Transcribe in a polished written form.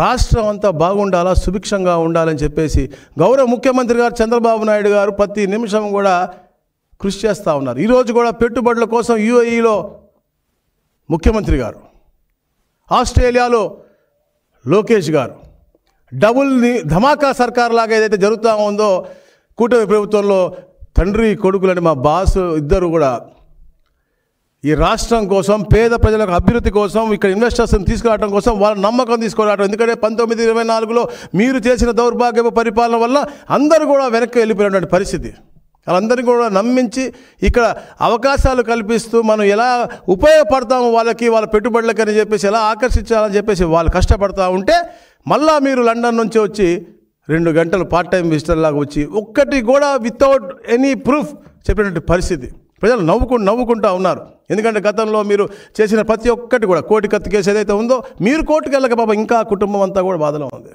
రాష్ట్రం అంతా బాగుండాలా, సుభిక్షంగా ఉండాలని చెప్పేసి గౌరవ ముఖ్యమంత్రి గారు చంద్రబాబు నాయుడు గారు ప్రతి నిమిషం కూడా కృషి చేస్తూ ఉన్నారు. ఈరోజు కూడా పెట్టుబడుల కోసం యూఏఈలో ముఖ్యమంత్రి గారు, ఆస్ట్రేలియాలో లోకేష్ గారు, ధమాకా సర్కార్ లాగా ఏదైతే జరుగుతూ ఉందో కూటమి ప్రభుత్వంలో తండ్రి కొడుకులని మా బాసు ఇద్దరు కూడా ఈ రాష్ట్రం కోసం, పేద ప్రజలకు అభివృద్ధి కోసం, ఇక్కడ ఇన్వెస్టర్స్ని తీసుకురావడం కోసం వాళ్ళ నమ్మకం తీసుకురావడం. ఎందుకంటే 1924లో మీరు చేసిన దౌర్భాగ్యపు పరిపాలన వల్ల అందరూ కూడా వెనక్కి వెళ్ళిపోయినటువంటి పరిస్థితి. వాళ్ళందరినీ కూడా నమ్మించి ఇక్కడ అవకాశాలు కల్పిస్తూ మనం ఎలా ఉపయోగపడతాము వాళ్ళకి, వాళ్ళ పెట్టుబడులకి అని చెప్పేసి ఎలా ఆకర్షించాలని చెప్పేసి వాళ్ళు కష్టపడతా ఉంటే మళ్ళా మీరు లండన్ నుంచి వచ్చి 2 గంటలు పార్ట్ టైం విజిటర్ లాగా వచ్చి ఒక్కటి కూడా వితౌట్ ఎనీ ప్రూఫ్ చెప్పినటువంటి పరిస్థితి. ప్రజలు నవ్వుకుంటూ ఉన్నారు. ఎందుకంటే గతంలో మీరు చేసిన ప్రతి ఒక్కటి కూడా కోటి కత్తి కేసు ఏదైతే ఉందో మీరు కోర్టుకు వెళ్ళక పాపం ఇంకా కుటుంబం అంతా కూడా బాధలో ఉంది.